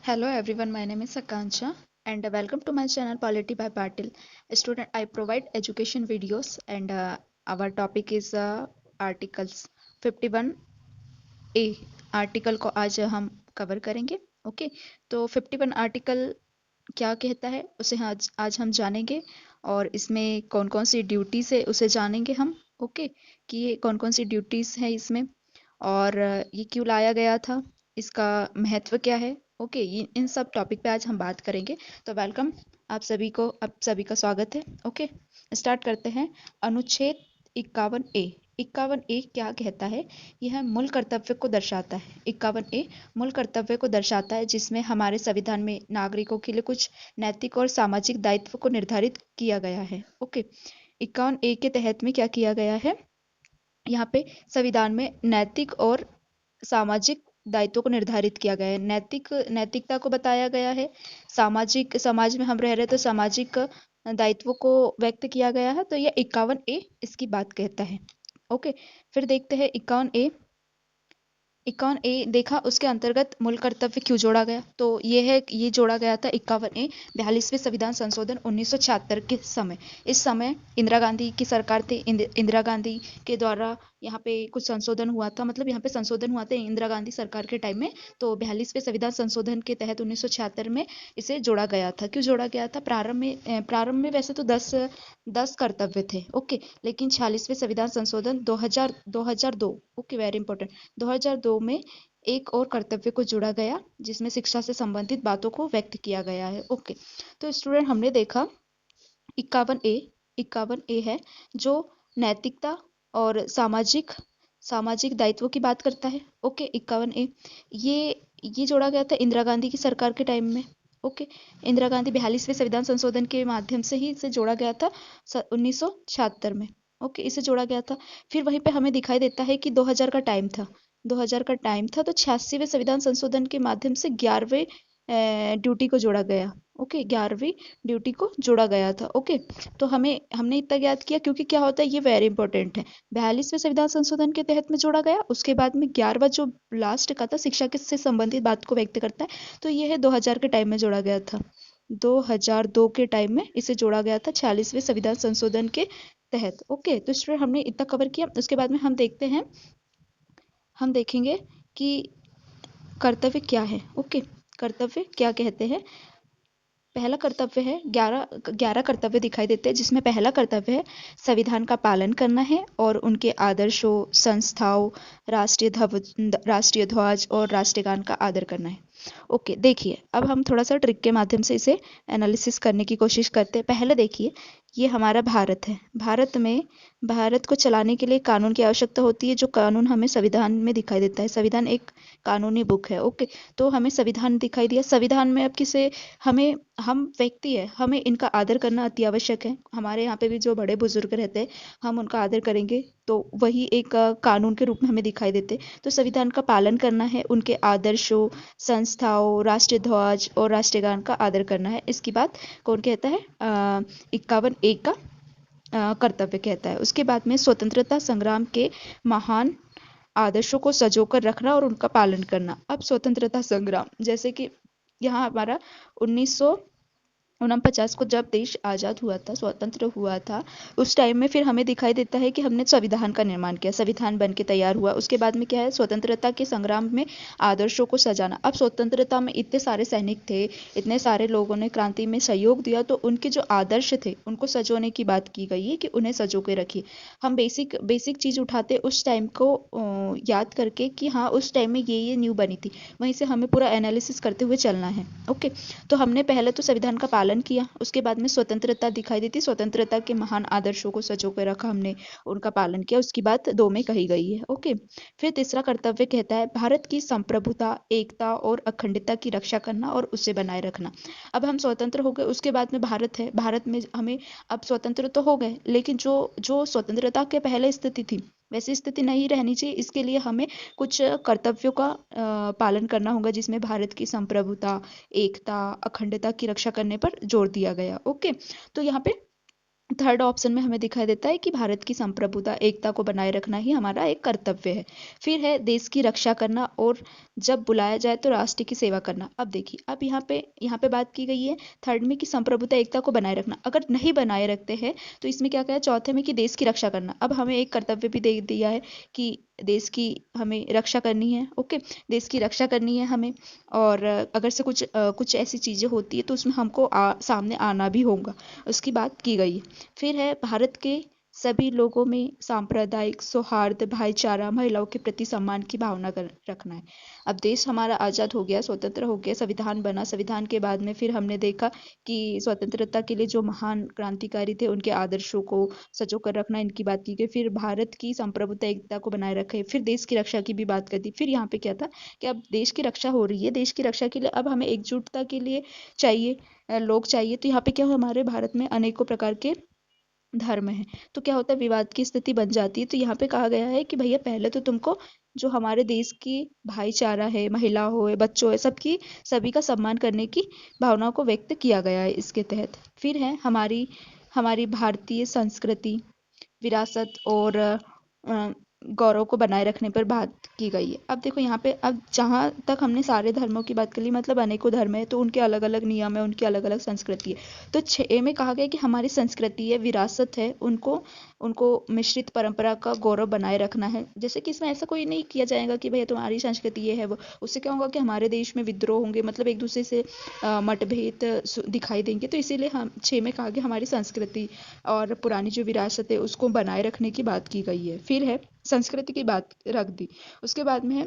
Hello everyone, my name is Akanksha and welcome to my channel Polity by Patil. Student, I provide education videos and our topic is articles 51A article को आज हम cover करेंगे। Okay, तो 51 article क्या कहता है उसे आज हम जानेंगे और इसमें कौन कौन सी ड्यूटीज है उसे जानेंगे हम। ओके, कि ये कौन कौन सी ड्यूटीज है इसमें और ये क्यों लाया गया था, इसका महत्व क्या है। ओके, ये इन सब टॉपिक पे आज हम बात करेंगे। तो वेलकम, आप सभी का स्वागत है। ओके, स्टार्ट करते हैं। अनुच्छेद 51A। 51A क्या कहता है? यह मूल कर्तव्य को दर्शाता है। 51A मूल कर्तव्य को दर्शाता है जिसमें हमारे संविधान में नागरिकों के लिए कुछ नैतिक और सामाजिक दायित्व को निर्धारित किया गया है। ओके, 51A के तहत में क्या किया गया है? यहाँ पे संविधान में नैतिक और सामाजिक दायित्वों को निर्धारित किया गया है। नैतिकता को बताया गया है। सामाजिक, समाज में हम रह रहे तो सामाजिक दायित्वों को व्यक्त किया गया है। तो ये 51A इसकी बात कहता है। ओके, फिर देखते हैं 51A। 51A देखा, उसके अंतर्गत मूल कर्तव्य क्यों जोड़ा गया? तो ये जोड़ा गया था 51A 42वें संविधान संशोधन 1976 के समय। इस समय इंदिरा गांधी की सरकार थी। इंदिरा गांधी के द्वारा यहाँ पे कुछ संशोधन हुआ था, मतलब यहाँ पे संशोधन हुआ था इंदिरा गांधी सरकार के टाइम में। तो 42वें संविधान संशोधन के तहत 1976 में इसे जोड़ा गया था। क्यों जोड़ा गया था? प्रारंभ में वैसे तो 10 कर्तव्य थे। ओके, लेकिन 46वें संविधान संशोधन 2002, ओके वेरी इंपॉर्टेंट, 2002 में एक और कर्तव्य को जोड़ा गया जिसमें शिक्षा से संबंधित बातों को व्यक्त किया गया है। ओके, तो स्टूडेंट हमने देखा 51A है जो नैतिकता और सामाजिक दायित्वों की बात करता है। ओके, 51A ये जोड़ा गया था इंदिरा गांधी की सरकार के टाइम में। ओके, इंदिरा गांधी 42वें संविधान संशोधन के माध्यम से ही इसे जोड़ा गया था 1976 में। ओके, इसे जोड़ा गया था। फिर वहीं पे हमें दिखाई देता है कि 2000 का टाइम था। 2000 का टाइम था तो 86वें संविधान संशोधन के माध्यम से 11वें ड्यूटी को जोड़ा गया। ओके, 11वीं ड्यूटी को जोड़ा गया था। ओके, तो हमने इतना याद किया क्योंकि क्या होता है, ये वेरी इंपॉर्टेंट है। 42वें संविधान संशोधन के तहत में जोड़ा गया, उसके बाद में 11वां जो लास्ट का था शिक्षा के से संबंधित बात को व्यक्त करता है, तो ये है 2000 के टाइम में जोड़ा गया था। 2002 के टाइम में इसे जोड़ा गया था 46वें संविधान संशोधन के तहत। ओके, तो स्टूडेंट हमने इतना कवर किया। उसके बाद में हम देखेंगे कि कर्तव्य क्या है। ओके, कर्तव्य क्या कहते हैं? पहला कर्तव्य है, 11 कर्तव्य दिखाई देते हैं जिसमें पहला कर्तव्य है संविधान का पालन करना है और उनके आदर्शों, संस्थाओं, राष्ट्रीय ध्वज और राष्ट्रगान का आदर करना है। ओके, देखिए अब हम थोड़ा सा ट्रिक के माध्यम से इसे एनालिसिस करने की कोशिश करते हैं। पहले देखिए, ये हमारा भारत है। भारत को चलाने के लिए कानून की आवश्यकता होती है, जो कानून हमें संविधान में दिखाई देता है। संविधान एक कानूनी बुक है। ओके, तो हमें संविधान दिखाई दिया। संविधान में अब किसे हमें हम व्यक्ति है, हमें इनका आदर करना अति आवश्यक है। हमारे यहाँ पे भी जो बड़े बुजुर्ग रहते हैं, हम उनका आदर करेंगे तो वही एक कानून के रूप में हमें दिखाई देते। तो संविधान का पालन करना है, उनके आदर्शों, संस्थाओं, राष्ट्रीय ध्वज और राष्ट्रगान का आदर करना है। इसकी बात कौन कहता है? 51A का कर्तव्य कहता है। उसके बाद में स्वतंत्रता संग्राम के महान आदर्शों को सजोकर रखना और उनका पालन करना। अब स्वतंत्रता संग्राम, जैसे कि यहाँ हमारा 1949 को जब देश आज़ाद हुआ था, स्वतंत्र हुआ था, उस टाइम में फिर हमें दिखाई देता है कि हमने संविधान का निर्माण किया, संविधान बन के तैयार हुआ। उसके बाद में क्या है? स्वतंत्रता के संग्राम में आदर्शों को सजाना। अब स्वतंत्रता में इतने सारे सैनिक थे, इतने सारे लोगों ने क्रांति में सहयोग दिया, तो उनके जो आदर्श थे उनको सजोने की बात की गई है कि उन्हें सजो के रखिए। हम बेसिक बेसिक चीज़ उठाते उस टाइम को याद करके कि हाँ उस टाइम में ये न्यू बनी थी, वहीं से हमें पूरा एनालिसिस करते हुए चलना है। ओके, तो हमने पहले तो संविधान का पालन किया, उसके बाद में स्वतंत्रता दिखाई दी थी, स्वतंत्रता के महान आदर्शों को सजो कर रखा हमने, उनका पालन किया। उसकी बात 2 में कही गई है। ओके, फिर तीसरा कर्तव्य कहता है भारत की संप्रभुता, एकता और अखंडता की रक्षा करना और उसे बनाए रखना। अब हम स्वतंत्र हो गए, उसके बाद में भारत है, भारत में हमें अब स्वतंत्र तो हो गए, लेकिन जो जो स्वतंत्रता के पहले स्थिति थी वैसी स्थिति नहीं रहनी चाहिए। इसके लिए हमें कुछ कर्तव्यों का पालन करना होगा, जिसमें भारत की संप्रभुता, एकता, अखंडता की रक्षा करने पर जोर दिया गया। ओके, तो यहाँ पे थर्ड ऑप्शन में हमें दिखाई देता है कि भारत की संप्रभुता एकता को बनाए रखना ही हमारा एक कर्तव्य है। फिर है देश की रक्षा करना और जब बुलाया जाए तो राष्ट्र की सेवा करना। अब देखिए, अब यहाँ पे बात की गई है थर्ड में कि संप्रभुता एकता को बनाए रखना। अगर नहीं बनाए रखते हैं तो इसमें क्या कहा है चौथे में कि देश की रक्षा करना। अब हमें एक कर्तव्य भी दे दिया है कि देश की हमें रक्षा करनी है। ओके, देश की रक्षा करनी है हमें। और अगर से कुछ ऐसी चीज़ें होती है तो उसमें हमको सामने आना भी होगा, उसकी बात की गई है। फिर है भारत के सभी लोगों में सांप्रदायिक सौहार्द, भाईचारा, महिलाओं के प्रति सम्मान की भावना रखना है। अब देश हमारा आज़ाद हो गया, स्वतंत्र हो गया, संविधान बना। संविधान के बाद में फिर हमने देखा कि स्वतंत्रता के लिए जो महान क्रांतिकारी थे उनके आदर्शों को सजो कर रखना, इनकी बात की गई। फिर भारत की संप्रभुता एकता को बनाए रखे, फिर देश की रक्षा की भी बात कर दी। फिर यहाँ पे क्या था कि अब देश की रक्षा हो रही है, देश की रक्षा के लिए अब हमें एकजुटता के लिए चाहिए, लोग चाहिए। तो यहाँ पे क्या हो, हमारे भारत में अनेकों प्रकार के धर्म है, तो क्या होता है विवाद की स्थिति बन जाती है। तो यहाँ पे कहा गया है कि भैया पहले तो तुमको जो हमारे देश की भाईचारा है, महिला हो है, बच्चों है, सबकी सभी का सम्मान करने की भावनाओं को व्यक्त किया गया है इसके तहत। फिर है हमारी हमारी भारतीय संस्कृति, विरासत और गौरव को बनाए रखने पर बात की गई है। अब देखो यहाँ पे, अब जहाँ तक हमने सारे धर्मों की बात कर ली, मतलब अनेकों धर्म है तो उनके अलग अलग नियम है, उनकी अलग अलग संस्कृति है। तो 6 में कहा गया कि हमारी संस्कृति है, विरासत है, उनको उनको मिश्रित परंपरा का गौरव बनाए रखना है। जैसे कि इसमें ऐसा कोई नहीं किया जाएगा कि भैया तुम्हारी संस्कृति ये है वो, उससे क्या होगा कि हमारे देश में विद्रोह होंगे, मतलब एक दूसरे से मतभेद दिखाई देंगे। तो इसीलिए हम 6 में कहा गया हमारी संस्कृति और पुरानी जो विरासत है उसको बनाए रखने की बात की गई है। फिर है संस्कृति की बात रख दी, उसके बाद में है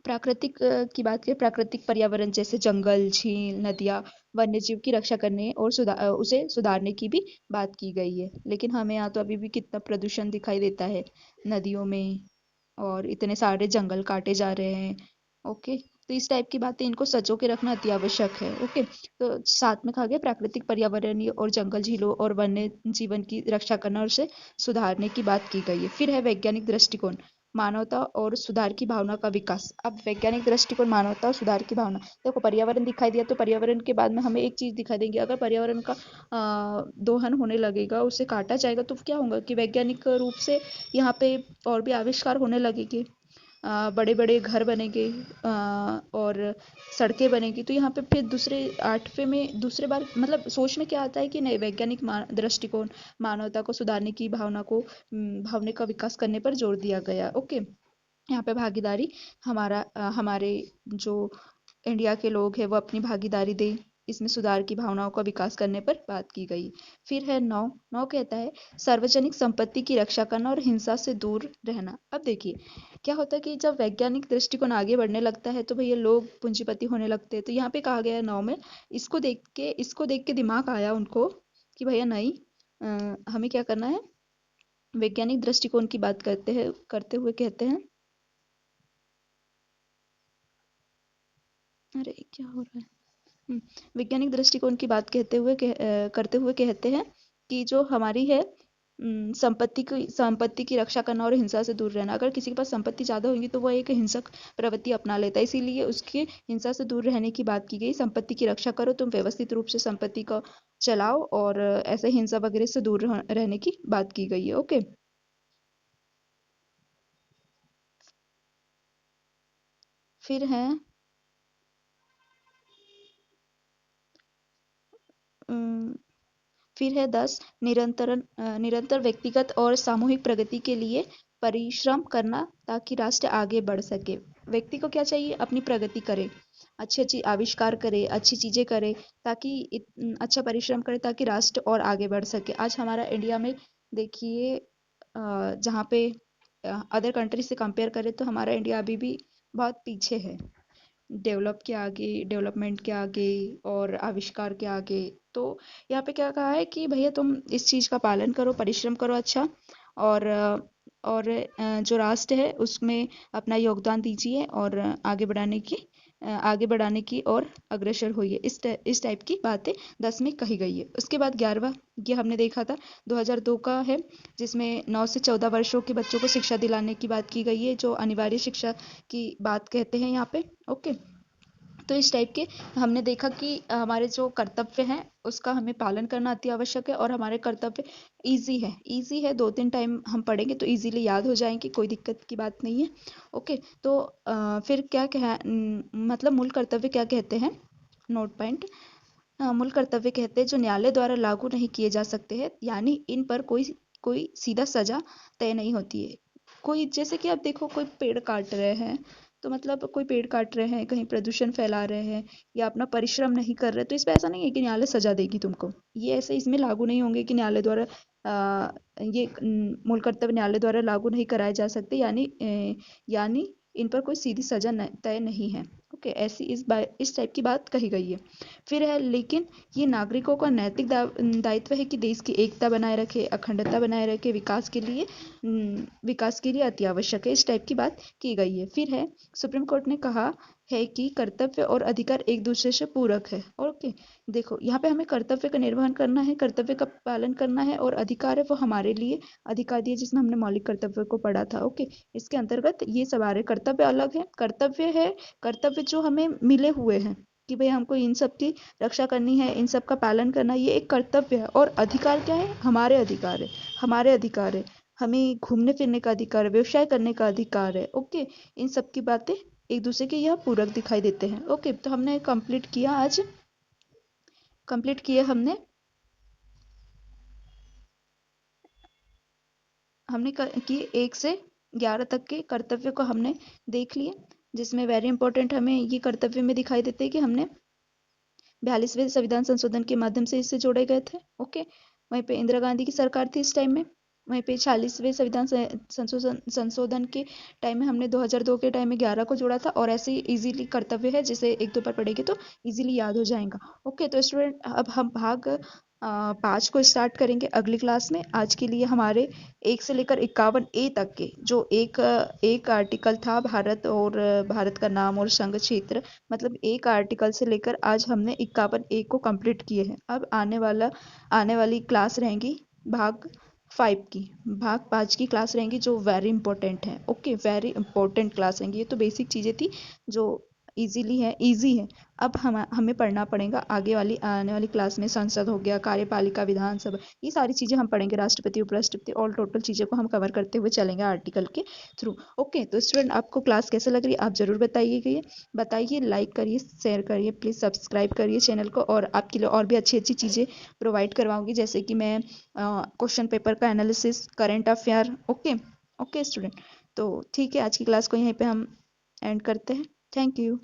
प्राकृतिक की बात करें, प्राकृतिक पर्यावरण जैसे जंगल, झील, नदियाँ, वन्य जीव की रक्षा करने और उसे सुधारने की भी बात की गई है। लेकिन हमें यहाँ तो अभी भी कितना प्रदूषण दिखाई देता है नदियों में, और इतने सारे जंगल काटे जा रहे हैं। ओके, तो इस टाइप की बातें इनको सजो के रखना अति आवश्यक है। ओके, तो साथ में कहा गया प्राकृतिक पर्यावरणीय और जंगल, झीलों और वन्य जीवन की रक्षा करना और उसे सुधारने की बात की गई है। फिर है वैज्ञानिक दृष्टिकोण, मानवता और सुधार की भावना का विकास। अब वैज्ञानिक दृष्टिकोण, मानवता और सुधार की भावना, देखो पर्यावरण दिखाई दिया तो पर्यावरण के बाद में हमें एक चीज दिखाई देगी। अगर पर्यावरण का दोहन होने लगेगा, उसे काटा जाएगा, तो क्या होगा कि वैज्ञानिक रूप से यहाँ पे और भी आविष्कार होने लगेंगे, बड़े बड़े घर बनेंगे, और सड़कें बनेगी। तो यहाँ पे फिर दूसरे 8वें में दूसरे बार मतलब सोच में क्या आता है कि नहीं, वैज्ञानिक दृष्टिकोण, मानवता को सुधारने की भावना को भावना का विकास करने पर जोर दिया गया। ओके, यहाँ पे भागीदारी, हमारे जो इंडिया के लोग हैं वो अपनी भागीदारी दें, इसमें सुधार की भावनाओं का विकास करने पर बात की गई। फिर है 9, 9 कहता है सार्वजनिक संपत्ति की रक्षा करना और हिंसा से दूर रहना। अब देखिए क्या होता है कि जब वैज्ञानिक दृष्टिकोण आगे बढ़ने लगता है तो भैया लोग पूंजीपति होने लगते हैं। तो यहाँ पे कहा गया है 9 में, इसको देख के दिमाग आया उनको कि भैया नहीं, हमें क्या करना है, वैज्ञानिक दृष्टिकोण की बात करते हुए कहते हैं, अरे क्या हो रहा है, वैज्ञानिक दृष्टिकोण की बात करते हुए कहते हैं कि जो हमारी है संपत्ति की रक्षा करना और हिंसा से दूर रहना। अगर किसी के पास संपत्ति ज़्यादा होगी तो वह एक हिंसक प्रवृत्ति अपना लेता है, इसीलिए उसकी हिंसा से दूर रहने की बात की गई। संपत्ति की रक्षा करो, तुम व्यवस्थित रूप से संपत्ति को चलाओ, और ऐसे हिंसा वगैरह से दूर रहने की बात की गई है। ओके, फिर है अम, फिर है 10, निरंतर व्यक्तिगत और सामूहिक प्रगति के लिए परिश्रम करना ताकि राष्ट्र आगे बढ़ सके। व्यक्ति को क्या चाहिए, अपनी प्रगति करे, अच्छी अच्छी आविष्कार करे, अच्छी चीज़ें करे, ताकि अच्छा परिश्रम करे ताकि राष्ट्र और आगे बढ़ सके। आज हमारा इंडिया में देखिए, जहाँ पे अदर कंट्री से कंपेयर करें तो हमारा इंडिया अभी भी बहुत पीछे है, डेवलपमेंट के आगे और आविष्कार के आगे। तो यहाँ पे क्या कहा है कि भैया तुम इस चीज़ का पालन करो, परिश्रम करो अच्छा, और जो राष्ट्र है उसमें अपना योगदान दीजिए और आगे बढ़ाने की और अग्रसर होइए। इस टाइप की बातें 10 में कही गई है। उसके बाद 11वां, ये हमने देखा था 2002 का है, जिसमें 9 से 14 वर्षों के बच्चों को शिक्षा दिलाने की बात की गई है, जो अनिवार्य शिक्षा की बात कहते हैं यहाँ पे। ओके, तो इस टाइप के हमने देखा कि हमारे जो कर्तव्य हैं उसका हमें पालन करना अति आवश्यक है, और हमारे कर्तव्य इजी है, 2-3 टाइम हम पढ़ेंगे तो इजीली याद हो जाएंगे, कोई दिक्कत की बात नहीं है। ओके, तो फिर क्या कहा, मतलब मूल कर्तव्य क्या कहते हैं, नोट पॉइंट। मूल कर्तव्य कहते हैं जो न्यायालय द्वारा लागू नहीं किए जा सकते हैं, यानी इन पर कोई कोई सीधा सजा तय नहीं होती है। कोई, जैसे कि आप देखो, कोई पेड़ काट रहे हैं, तो मतलब कोई पेड़ काट रहे हैं, कहीं प्रदूषण फैला रहे हैं, या अपना परिश्रम नहीं कर रहे, तो इसमें ऐसा नहीं है कि न्यायालय सजा देगी तुमको, ये ऐसे इसमें लागू नहीं होंगे कि न्यायालय द्वारा मूल कर्तव्य न्यायालय द्वारा लागू नहीं कराए जा सकते, यानी इन पर कोई सीधी सजा तय नहीं है। ओके, ऐसी इस टाइप की बात कही गई है। फिर है, लेकिन ये नागरिकों का नैतिक दायित्व है कि देश की एकता बनाए रखे, अखंडता बनाए रखे, विकास के लिए अति आवश्यक है, इस टाइप की बात की गई है। फिर है, सुप्रीम कोर्ट ने कहा है कि कर्तव्य और अधिकार एक दूसरे से पूरक है। ओके, देखो यहाँ पे हमें कर्तव्य का निर्वहन करना है, कर्तव्य का पालन करना है, और अधिकार है वो हमारे लिए अधिकार दिए, जिसमें हमने मौलिक कर्तव्य को पढ़ा था। ओके, इसके अंतर्गत ये सब आ रहे, कर्तव्य अलग है, कर्तव्य जो हमें मिले हुए हैं कि भाई हमको इन सब की रक्षा करनी है, इन सब का पालन करना, ये एक कर्तव्य है। और अधिकार क्या है, हमारे अधिकार है, हमें घूमने फिरने का अधिकार है, व्यवसाय करने का अधिकार है। ओके, इन सब की बातें एक दूसरे के यह पूरक दिखाई देते हैं। ओके, तो हमने कंप्लीट किया हमने कि 1 से 11 तक के कर्तव्य को हमने देख लिए, जिसमें वेरी इंपॉर्टेंट हमें ये कर्तव्य में दिखाई देते हैं कि हमने 42वें संविधान संशोधन के माध्यम से इससे जोड़े गए थे। ओके, वहीं पे इंदिरा गांधी की सरकार थी इस टाइम में, वहीं पे 46वें संविधान संशोधन के टाइम में हमने 2002 के टाइम में 11 को जोड़ा था, और ऐसे ही इजीली कर्तव्य है, जिसे 1-2 बार पढ़ेंगे तो इजीली याद हो जाएगा। ओके, तो स्टूडेंट अब हम भाग 5 को स्टार्ट करेंगे अगली क्लास में। आज के लिए हमारे 1 से लेकर 51A तक के जो एक आर्टिकल था, भारत का नाम और संघ क्षेत्र, मतलब एक आर्टिकल से लेकर आज हमने 51A को कंप्लीट किए हैं। अब आने वाली क्लास रहेंगी भाग 5 की क्लास रहेंगी, जो वेरी इंपॉर्टेंट है। ओके, वेरी इंपॉर्टेंट क्लास रहेंगी। ये तो बेसिक चीज़ें थी जो इजी है। अब हमें पढ़ना पड़ेगा आने वाली क्लास में, संसद हो गया, कार्यपालिका, विधानसभा, ये सारी चीज़ें हम पढ़ेंगे, राष्ट्रपति, उपराष्ट्रपति, ऑल टोटल चीज़ें को हम कवर करते हुए चलेंगे आर्टिकल के थ्रू। ओके, तो स्टूडेंट आपको क्लास कैसे लग रही है आप ज़रूर बताइए, लाइक करिए, शेयर करिए, प्लीज़ सब्सक्राइब करिए चैनल को, और आपके लिए और भी अच्छी अच्छी चीज़ें प्रोवाइड करवाऊंगी, जैसे कि मैं क्वेश्चन पेपर का analysis, current affair. Okay student, तो ठीक है, आज की क्लास को यहीं पे हम एंड करते हैं। Thank you.